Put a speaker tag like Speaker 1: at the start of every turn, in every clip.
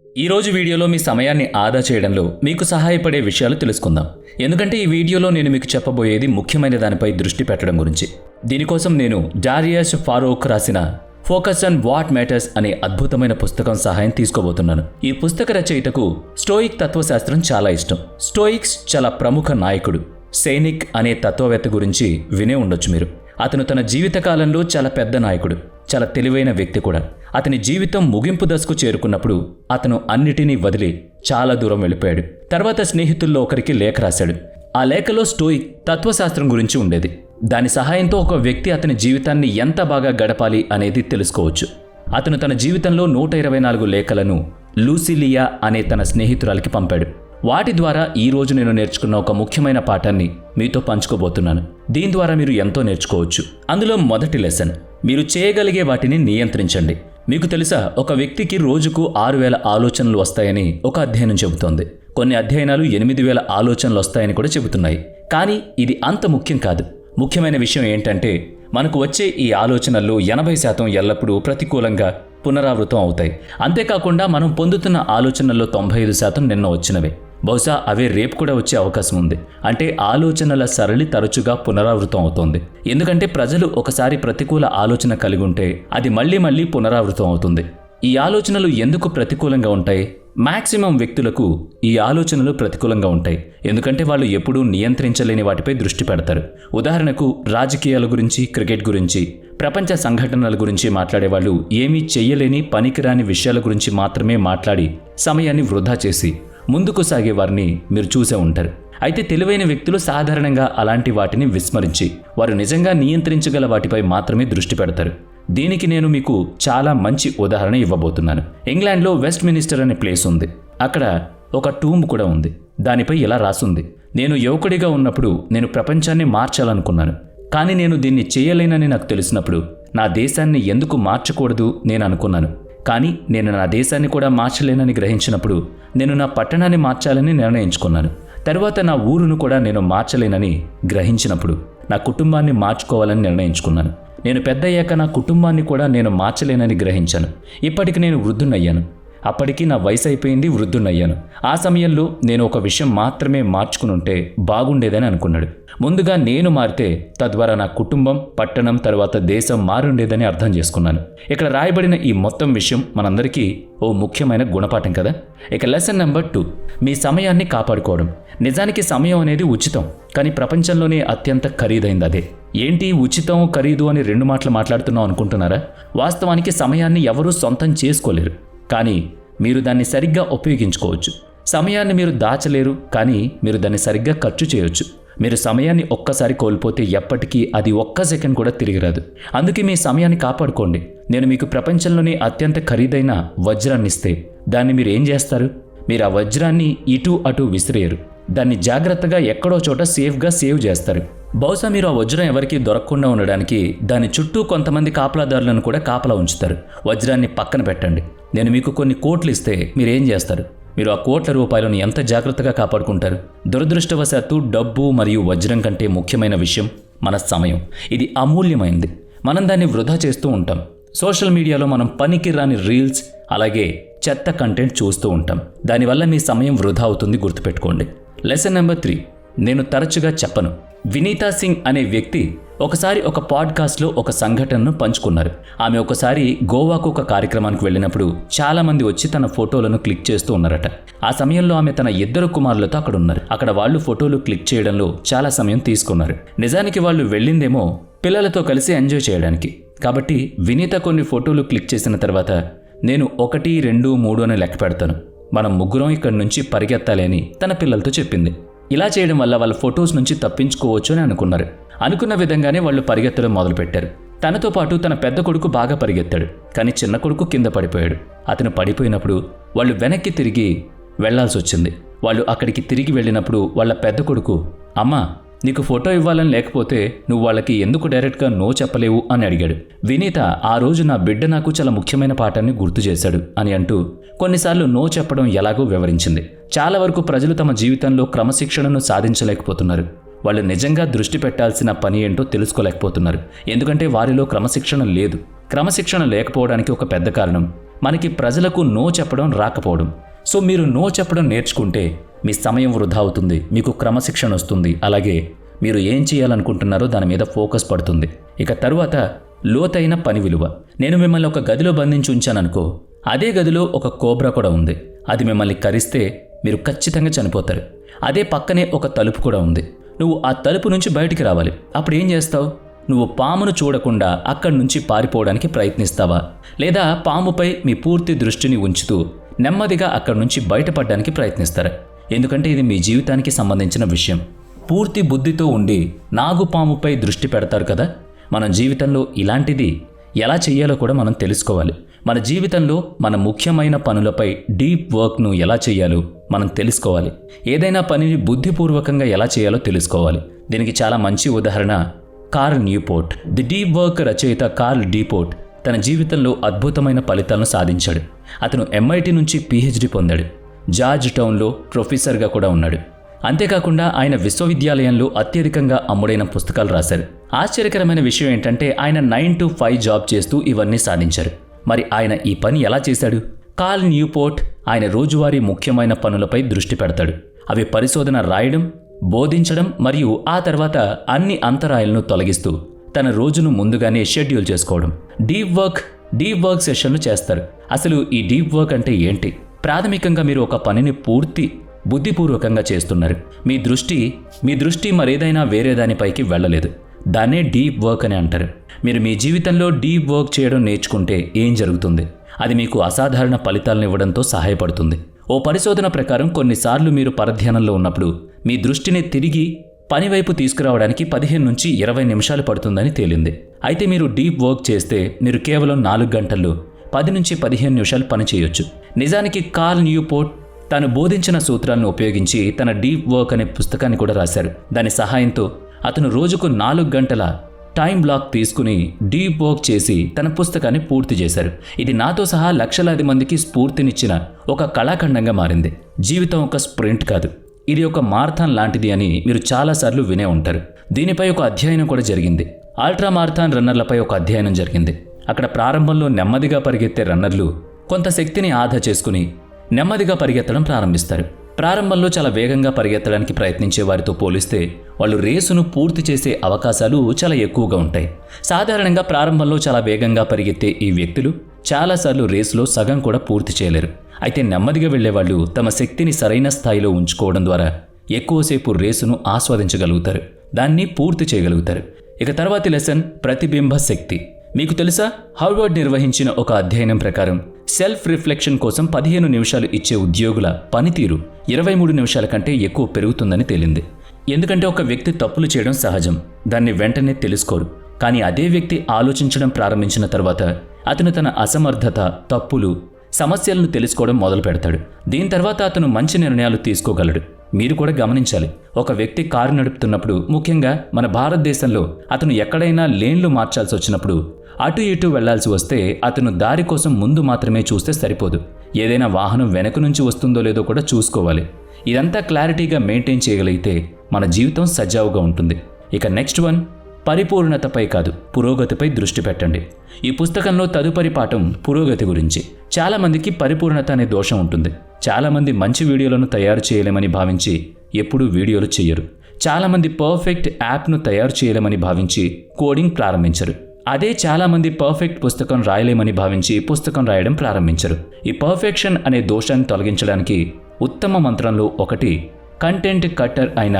Speaker 1: ఈరోజు వీడియోలో మీ సమయాన్ని ఆదా చేయడంలో మీకు సహాయపడే విషయాలు తెలుసుకుందాం. ఎందుకంటే ఈ వీడియోలో నేను మీకు చెప్పబోయేది ముఖ్యమైన దానిపై దృష్టి పెట్టడం గురించి. దీనికోసం నేను డారియస్ ఫారూక్ రాసిన ఫోకస్ ఆన్ వాట్ మ్యాటర్స్ అనే అద్భుతమైన పుస్తకం సహాయం తీసుకోబోతున్నాను. ఈ పుస్తక రచయితకు స్టోయిక్ తత్వశాస్త్రం చాలా ఇష్టం. స్టోయిక్స్ చాలా ప్రముఖ నాయకుడు. సైనిక్ అనే తత్వవేత్త గురించి వినే ఉండొచ్చు మీరు. అతను తన జీవితకాలంలో చాలా పెద్ద నాయకుడు, చాలా తెలివైన వ్యక్తి కూడా. అతని జీవితం ముగింపు దశకు చేరుకున్నప్పుడు అతను అన్నిటినీ వదిలి చాలా దూరం వెళ్ళిపోయాడు. తర్వాత స్నేహితుల్లో ఒకరికి లేఖ రాశాడు. ఆ లేఖలో స్టోయిక్ తత్వశాస్త్రం గురించి ఉండేది. దాని సహాయంతో ఒక వ్యక్తి అతని జీవితాన్ని ఎంత బాగా గడపాలి అనేది తెలుసుకోవచ్చు. అతను తన జీవితంలో 124 లేఖలను లూసిలియా అనే తన స్నేహితురాలికి పంపాడు. వాటి ద్వారా ఈ రోజు నేను నేర్చుకున్న ఒక ముఖ్యమైన పాఠాన్ని మీతో పంచుకోబోతున్నాను. దీని ద్వారా మీరు ఎంతో నేర్చుకోవచ్చు. అందులో మొదటి లెసన్, మీరు చేయగలిగే వాటిని నియంత్రించండి. మీకు తెలుసా, ఒక వ్యక్తికి రోజుకు 6000 ఆలోచనలు వస్తాయని ఒక అధ్యయనం చెబుతోంది. కొన్ని అధ్యయనాలు 8000 ఆలోచనలు వస్తాయని కూడా చెబుతున్నాయి. కానీ ఇది అంత ముఖ్యం కాదు. ముఖ్యమైన విషయం ఏంటంటే, మనకు వచ్చే ఈ ఆలోచనల్లో 80% ఎల్లప్పుడూ ప్రతికూలంగా పునరావృతం అవుతాయి. అంతేకాకుండా మనం పొందుతున్న ఆలోచనల్లో 95% నిన్న వచ్చినవే. బహుశా అవే రేపు కూడా వచ్చే అవకాశం ఉంది. అంటే ఆలోచనల సరళి తరచుగా పునరావృతం అవుతోంది. ఎందుకంటే ప్రజలు ఒకసారి ప్రతికూల ఆలోచన కలిగి ఉంటే అది మళ్ళీ పునరావృతం అవుతుంది. ఈ ఆలోచనలు ఎందుకు ప్రతికూలంగా ఉంటాయి? మాక్సిమం వ్యక్తులకు ఈ ఆలోచనలు ప్రతికూలంగా ఉంటాయి. ఎందుకంటే వాళ్ళు ఎప్పుడూ నియంత్రించలేని వాటిపై దృష్టి పెడతారు. ఉదాహరణకు రాజకీయాల గురించి, క్రికెట్ గురించి, ప్రపంచ సంఘటనల గురించి మాట్లాడేవాళ్ళు ఏమీ చెయ్యలేని పనికిరాని విషయాల గురించి మాత్రమే మాట్లాడి సమయాన్ని వృధా చేసి ముందుకు సాగే వారిని మీరు చూసే ఉంటారు. అయితే తెలివైన వ్యక్తులు సాధారణంగా అలాంటి వాటిని విస్మరించి వారు నిజంగా నియంత్రించగల వాటిపై మాత్రమే దృష్టి పెడతారు. దీనికి నేను మీకు చాలా మంచి ఉదాహరణ ఇవ్వబోతున్నాను. ఇంగ్లాండ్లో వెస్ట్ మినిస్టర్ అనే ప్లేస్ ఉంది. అక్కడ ఒక టూంబ్ కూడా ఉంది. దానిపై ఇలా రాసుంది, నేను యువకుడిగా ఉన్నప్పుడు నేను ప్రపంచాన్ని మార్చాలనుకున్నాను. కానీ నేను దీన్ని చేయలేనని నాకు తెలిసినప్పుడు నా దేశాన్ని ఎందుకు మార్చకూడదు నేను అనుకున్నాను. కానీ నేను నా దేశాన్ని కూడా మార్చలేనని గ్రహించినప్పుడు నేను నా పట్టణాన్ని మార్చాలని నిర్ణయించుకున్నాను. తర్వాత నా ఊరును కూడా నేను మార్చలేనని గ్రహించినప్పుడు నా కుటుంబాన్ని మార్చుకోవాలని నిర్ణయించుకున్నాను. నేను పెద్దయ్యాక నా కుటుంబాన్ని కూడా నేను మార్చలేనని గ్రహించాను. ఇప్పటికి నేను వృద్ధున్నయ్యాను. అప్పటికి నా వయసు అయిపోయింది, వృద్ధున్నయ్యాను. ఆ సమయంలో నేను ఒక విషయం మాత్రమే మార్చుకుని ఉంటే బాగుండేదని అనుకున్నాడు. ముందుగా నేను మారితే తద్వారా నా కుటుంబం, పట్టణం, తర్వాత దేశం మారుండేదని అర్థం చేసుకున్నాను. ఇక్కడ రాయబడిన ఈ మొత్తం విషయం మనందరికీ ఓ ముఖ్యమైన గుణపాఠం కదా. ఇక లెసన్ నెంబర్ 2, మీ సమయాన్ని కాపాడుకోవడం. నిజానికి సమయం అనేది ఉచితం, కానీ ప్రపంచంలోనే అత్యంత ఖరీదైంది అదే. ఏంటి ఉచితం, ఖరీదు అని 2 మాటలు మాట్లాడుతున్నాం అనుకుంటున్నారా? వాస్తవానికి సమయాన్ని ఎవరూ సొంతం చేసుకోలేరు, కానీ మీరు దాన్ని సరిగ్గా ఉపయోగించుకోవచ్చు. సమయాన్ని మీరు దాచలేరు, కానీ మీరు దాన్ని సరిగ్గా ఖర్చు చేయొచ్చు. మీరు సమయాన్ని ఒక్కసారి కోల్పోతే ఎప్పటికీ అది ఒక్క సెకండ్ కూడా తిరిగి రాదు. అందుకే మీ సమయాన్ని కాపాడుకోండి. నేను మీకు ప్రపంచంలోనే అత్యంత ఖరీదైన వజ్రాన్ని ఇస్తే దాన్ని మీరు ఏం చేస్తారు? మీరు ఆ వజ్రాన్ని ఇటు అటు విసిరేయరు. దాన్ని జాగ్రత్తగా ఎక్కడో చోట సేఫ్గా సేవ్ చేస్తారు. బహుశా మీరు ఆ వజ్రం ఎవరికీ దొరకకుండా ఉండడానికి దాని చుట్టూ కొంతమంది కాపలాదారులను కూడా కాపలా ఉంచుతారు. వజ్రాన్ని పక్కన పెట్టండి. నేను మీకు కొన్ని కోట్లు ఇస్తే మీరేం చేస్తారు? మీరు ఆ కోట్ల రూపాయలను ఎంత జాగ్రత్తగా కాపాడుకుంటారు? దురదృష్టవశాత్తు డబ్బు మరియు వజ్రం కంటే ముఖ్యమైన విషయం మన సమయం. ఇది అమూల్యమైంది. మనం దాన్ని వృధా చేస్తూ ఉంటాం. సోషల్ మీడియాలో మనం పనికి రాని రీల్స్, అలాగే చెత్త కంటెంట్ చూస్తూ ఉంటాం. దానివల్ల మీ సమయం వృధా అవుతుంది, గుర్తుపెట్టుకోండి. లెసన్ నెంబర్ 3, నేను తరచుగా చెప్పను. వినీతా సింగ్ అనే వ్యక్తి ఒకసారి ఒక పాడ్కాస్ట్లో ఒక సంఘటనను పంచుకున్నారు. ఆమె ఒకసారి గోవాకు ఒక కార్యక్రమానికి వెళ్ళినప్పుడు చాలామంది వచ్చి తన ఫోటోలను క్లిక్ చేస్తూ ఉన్నారట. ఆ సమయంలో ఆమె తన 2 కుమారులతో అక్కడ ఉన్నారు. అక్కడ వాళ్ళు ఫోటోలు క్లిక్ చేయడంలో చాలా సమయం తీసుకున్నారు. నిజానికి వాళ్ళు వెళ్ళిందేమో పిల్లలతో కలిసి ఎంజాయ్ చేయడానికి. కాబట్టి వినీత కొన్ని ఫోటోలు క్లిక్ చేసిన తర్వాత, నేను 1, 2, 3 అని లెక్క పెడతాను, మనం ముగ్గురం ఇక్కడి నుంచి పరిగెత్తాలి అని తన పిల్లలతో చెప్పింది. ఇలా చేయడం వల్ల వాళ్ళ ఫొటోస్ నుంచి తప్పించుకోవచ్చు అని అనుకున్నారు. అనుకున్న విధంగానే వాళ్ళు పరిగెత్తడం మొదలుపెట్టారు. తనతో పాటు తన పెద్ద కొడుకు బాగా పరిగెత్తాడు, కానీ చిన్న కొడుకు కింద పడిపోయాడు. అతను పడిపోయినప్పుడు వాళ్ళు వెనక్కి తిరిగి వెళ్లాల్సి వచ్చింది. వాళ్ళు అక్కడికి తిరిగి వెళ్ళినప్పుడు వాళ్ళ పెద్ద కొడుకు, అమ్మా నీకు ఫోటో ఇవ్వాలని లేకపోతే నువ్వు వాళ్ళకి ఎందుకు డైరెక్ట్గా నో చెప్పలేవు అని అడిగాడు. వినీత, ఆ రోజు నా బిడ్డ నాకు చాలా ముఖ్యమైన పాఠాన్ని గుర్తు చేశాడు అని అంటూ కొన్నిసార్లు నో చెప్పడం ఎలాగో వివరించింది. చాలా వరకు ప్రజలు తమ జీవితంలో క్రమశిక్షణను సాధించలేకపోతున్నారు. వాళ్ళు నిజంగా దృష్టి పెట్టాల్సిన పని ఏంటో తెలుసుకోలేకపోతున్నారు. ఎందుకంటే వారిలో క్రమశిక్షణ లేదు. క్రమశిక్షణ లేకపోవడానికి ఒక పెద్ద కారణం మనకి ప్రజలకు నో చెప్పడం రాకపోవడం. సో మీరు నో చెప్పడం నేర్చుకుంటే మీ సమయం వృధా అవుతుంది, మీకు క్రమశిక్షణ వస్తుంది, అలాగే మీరు ఏం చేయాలనుకుంటున్నారో దాని మీద ఫోకస్ పడుతుంది. ఇక తరువాత లోతైన పని విలువ. నేను మిమ్మల్ని ఒక గదిలో బంధించి ఉంచాననుకో, అదే గదిలో ఒక కోబ్రా కూడా ఉంది. అది మిమ్మల్ని కరిస్తే మీరు ఖచ్చితంగా చనిపోతారు. అదే పక్కనే ఒక తలుపు కూడా ఉంది. నువ్వు ఆ తలుపు నుంచి బయటికి రావాలి. అప్పుడు ఏం చేస్తావు? నువ్వు పామును చూడకుండా అక్కడి నుంచి పారిపోవడానికి ప్రయత్నిస్తావా, లేదా పాముపై మీ పూర్తి దృష్టిని ఉంచుతూ నెమ్మదిగా అక్కడి నుంచి బయటపడడానికి ప్రయత్నిస్తారా? ఎందుకంటే ఇది మీ జీవితానికి సంబంధించిన విషయం. పూర్తి బుద్ధితో ఉండి నాగుపాముపై దృష్టి పెడతారు కదా. మన జీవితంలో ఇలాంటిది ఎలా చేయాలో కూడా మనం తెలుసుకోవాలి. మన జీవితంలో మన ముఖ్యమైన పనులపై డీప్ వర్క్ను ఎలా చేయాలో మనం తెలుసుకోవాలి. ఏదైనా పనిని బుద్ధిపూర్వకంగా ఎలా చేయాలో తెలుసుకోవాలి. దీనికి చాలా మంచి ఉదాహరణ Cal Newport. The deep work రచయిత కార్ల్ డీపోర్ట్ తన జీవితంలో అద్భుతమైన ఫలితాలను సాధించాడు. అతను MIT నుంచి PhD పొందాడు. జార్జ్ టౌన్లో ప్రొఫెసర్గా కూడా ఉన్నాడు. అంతేకాకుండా ఆయన విశ్వవిద్యాలయంలో అత్యధికంగా అమ్ముడైన పుస్తకాలు రాశారు. ఆశ్చర్యకరమైన విషయం ఏంటంటే ఆయన 9 to 5 జాబ్ చేస్తూ ఇవన్నీ సాధించారు. మరి ఆయన ఈ పని ఎలా చేశాడు? కార్ల్ న్యూపోర్ట్ ఆయన రోజువారీ ముఖ్యమైన పనులపై దృష్టి పెడతాడు. అవి పరిశోధన రాయడం, బోధించడం మరియు ఆ తర్వాత అన్ని అంతరాయాలను తొలగిస్తూ తన రోజును ముందుగానే షెడ్యూల్ చేసుకోవడం. డీప్ వర్క్ సెషన్లు చేస్తారు. అసలు ఈ డీప్ వర్క్ అంటే ఏంటి? ప్రాథమికంగా మీరు ఒక పనిని పూర్తి బుద్ధిపూర్వకంగా చేస్తున్నారు. మీ దృష్టి మరేదైనా వేరే దానిపైకి వెళ్ళలేదు. దాన్నే డీప్ వర్క్ అని అంటారు. మీరు మీ జీవితంలో డీప్ వర్క్ చేయడం నేర్చుకుంటే ఏం జరుగుతుంది? అది మీకు అసాధారణ ఫలితాలను ఇవ్వడంతో సహాయపడుతుంది. ఓ పరిశోధన ప్రకారం కొన్నిసార్లు మీరు పరధ్యానంలో ఉన్నప్పుడు మీ దృష్టిని తిరిగి పనివైపు తీసుకురావడానికి 15 నుంచి 20 నిమిషాలు పడుతుందని తేలింది. అయితే మీరు డీప్ వర్క్ చేస్తే మీరు కేవలం 4 గంటల్లో 10 నుంచి 15 నిమిషాలు పని చేయొచ్చు. నిజానికి కార్ల్ న్యూపోర్ట్ తాను బోధించిన సూత్రాలను ఉపయోగించి తన డీప్ వర్క్ అనే పుస్తకాన్ని కూడా రాశారు. దాని సహాయంతో అతను రోజుకు 4 గంటల టైం బ్లాక్ తీసుకుని డీప్ వర్క్ చేసి తన పుస్తకాన్ని పూర్తి చేశారు. ఇది నాతో సహా లక్షలాది మందికి స్ఫూర్తినిచ్చిన ఒక కళాఖండంగా మారింది. జీవితం ఒక స్ప్రింట్ కాదు, ఇది ఒక మారథాన్ లాంటిది అని మీరు చాలాసార్లు వినే ఉంటారు. దీనిపై ఒక అధ్యయనం కూడా జరిగింది. అల్ట్రా మారథాన్ రన్నర్లపై ఒక అధ్యయనం జరిగింది. అక్కడ ప్రారంభంలో నెమ్మదిగా పరిగెత్తే రన్నర్లు కొంత శక్తిని ఆదా చేసుకుని నెమ్మదిగా పరిగెత్తడం ప్రారంభిస్తారు. ప్రారంభంలో చాలా వేగంగా పరిగెత్తడానికి ప్రయత్నించే వారితో పోలిస్తే వాళ్ళు రేసును పూర్తి చేసే అవకాశాలు చాలా ఎక్కువగా ఉంటాయి. సాధారణంగా ప్రారంభంలో చాలా వేగంగా పరిగెత్తే ఈ వ్యక్తులు చాలాసార్లు రేసులో సగం కూడా పూర్తి చేయలేరు. అయితే నెమ్మదిగా వెళ్లేవాళ్ళు తమ శక్తిని సరైన స్థాయిలో ఉంచుకోవడం ద్వారా ఎక్కువసేపు రేసును ఆస్వాదించగలుగుతారు, దాన్ని పూర్తి చేయగలుగుతారు. ఇక తర్వాతి లెసన్ ప్రతిబింబ శక్తి. మీకు తెలుసా, హార్వర్డ్ నిర్వహించిన ఒక అధ్యయనం ప్రకారం సెల్ఫ్ రిఫ్లెక్షన్ కోసం 15 నిమిషాలు ఇచ్చే ఉద్యోగుల పనితీరు 23 నిమిషాల కంటే ఎక్కువ పెరుగుతుందని తేలింది. ఎందుకంటే ఒక వ్యక్తి తప్పులు చేయడం సహజం, దాన్ని వెంటనే తెలుసుకోరు. కానీ అదే వ్యక్తి ఆలోచించడం ప్రారంభించిన తర్వాత అతను తన అసమర్థత, తప్పులు, సమస్యలను తెలుసుకోవడం మొదలు పెడతాడు. దీని తర్వాత అతను మంచి నిర్ణయాలు తీసుకోగలడు. మీరు కూడా గమనించాలి, ఒక వ్యక్తి కారు నడుపుతున్నప్పుడు, ముఖ్యంగా మన భారతదేశంలో అతను ఎక్కడైనా లేన్లు మార్చాల్సి వచ్చినప్పుడు అటు ఇటు వెళ్లాల్సి వస్తే అతను దారి కోసం ముందు మాత్రమే చూస్తే సరిపోదు. ఏదైనా వాహనం వెనక నుంచి వస్తుందో లేదో కూడా చూసుకోవాలి. ఇదంతా క్లారిటీగా మెయింటైన్ చేయగలిగితే మన జీవితం సజావుగా ఉంటుంది. ఇక నెక్స్ట్ వన్, పరిపూర్ణతపై కాదు పురోగతిపై దృష్టి పెట్టండి. ఈ పుస్తకంలో తదుపరి పాఠం పురోగతి గురించి. చాలామందికి పరిపూర్ణత అనే దోషం ఉంటుంది. చాలామంది మంచి వీడియోలను తయారు చేయలేమని భావించి ఎప్పుడూ వీడియోలు చేయరు. చాలామంది పర్ఫెక్ట్ యాప్ను తయారు చేయలేమని భావించి కోడింగ్ ప్రారంభించరు. అదే చాలామంది పర్ఫెక్ట్ పుస్తకం రాయలేమని భావించి పుస్తకం రాయడం ప్రారంభించరు. ఈ పర్ఫెక్షన్ అనే దోషాన్ని తొలగించడానికి ఉత్తమ మంత్రంలో ఒకటి కంటెంట్ కట్టర్ అయిన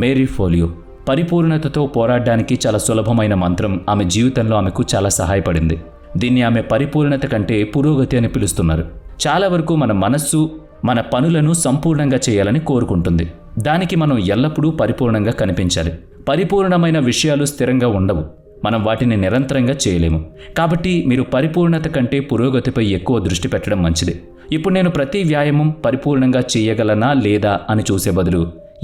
Speaker 1: మేరీ ఫోలియో. పరిపూర్ణతతో పోరాడడానికి చాలా సులభమైన మంత్రం ఆమె జీవితంలో ఆమెకు చాలా సహాయపడింది. దీన్ని ఆమె పరిపూర్ణత కంటే పురోగతి అని పిలుస్తున్నారు. చాలా వరకు మన మనస్సు మన పనులను సంపూర్ణంగా చేయాలని కోరుకుంటుంది. దానికి మనం ఎల్లప్పుడూ పరిపూర్ణంగా కనిపించాలి. పరిపూర్ణమైన విషయాలు స్థిరంగా ఉండవు, మనం వాటిని నిరంతరంగా చేయలేము. కాబట్టి మీరు పరిపూర్ణత కంటే పురోగతిపై ఎక్కువ దృష్టి పెట్టడం మంచిది. ఇప్పుడు నేను ప్రతి వ్యాయామం పరిపూర్ణంగా చేయగలనా లేదా అని చూసే బదులు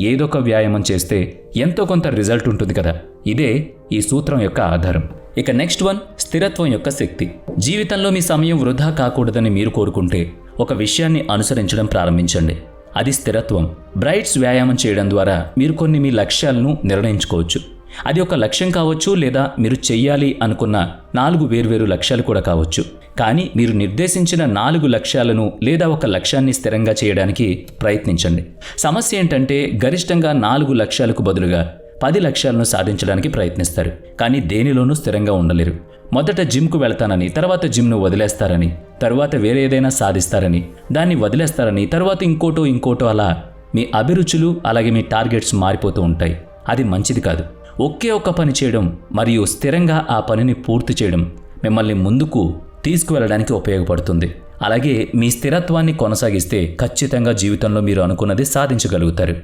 Speaker 1: ఏదొక వ్యాయామం చేస్తే ఎంతో కొంత రిజల్ట్ ఉంటుంది కదా. ఇదే ఈ సూత్రం యొక్క ఆధారం. ఇక నెక్స్ట్ వన్, స్థిరత్వం యొక్క శక్తి. జీవితంలో మీ సమయం వృధా కాకూడదని మీరు కోరుకుంటే ఒక విషయాన్ని అనుసరించడం ప్రారంభించండి. అది స్థిరత్వం. బ్రైట్స్ వ్యాయామం చేయడం ద్వారా మీరు కొన్ని మీ లక్ష్యాలను నిర్ణయించుకోవచ్చు. అది ఒక లక్ష్యం కావచ్చు, లేదా మీరు చెయ్యాలి అనుకున్న 4 వేర్వేరు లక్ష్యాలు కూడా కావచ్చు. కానీ మీరు నిర్దేశించిన 4 లక్ష్యాలను లేదా ఒక లక్ష్యాన్ని స్థిరంగా చేయడానికి ప్రయత్నించండి. సమస్య ఏంటంటే గరిష్టంగా 4 లక్ష్యాలకు బదులుగా 10 లక్ష్యాలను సాధించడానికి ప్రయత్నిస్తారు, కానీ దేనిలోనూ స్థిరంగా ఉండలేరు. మొదట జిమ్కు వెళ్తానని, తర్వాత జిమ్ను వదిలేస్తారని, తర్వాత వేరే ఏదైనా సాధిస్తారని, దాన్ని వదిలేస్తారని, తర్వాత ఇంకోటో అలా మీ అభిరుచులు అలాగే మీ టార్గెట్స్ మారిపోతూ ఉంటాయి. అది మంచిది కాదు. ఒకే ఒక్క పని చేయడం మరియు స్థిరంగా ఆ పనిని పూర్తి చేయడం మిమ్మల్ని ముందుకు తీసుకువెళ్ళడానికి ఉపయోగపడుతుంది. అలాగే మీ స్థిరత్వాన్ని కొనసాగిస్తే ఖచ్చితంగా జీవితంలో మీరు అనుకున్నది సాధించగలుగుతారు.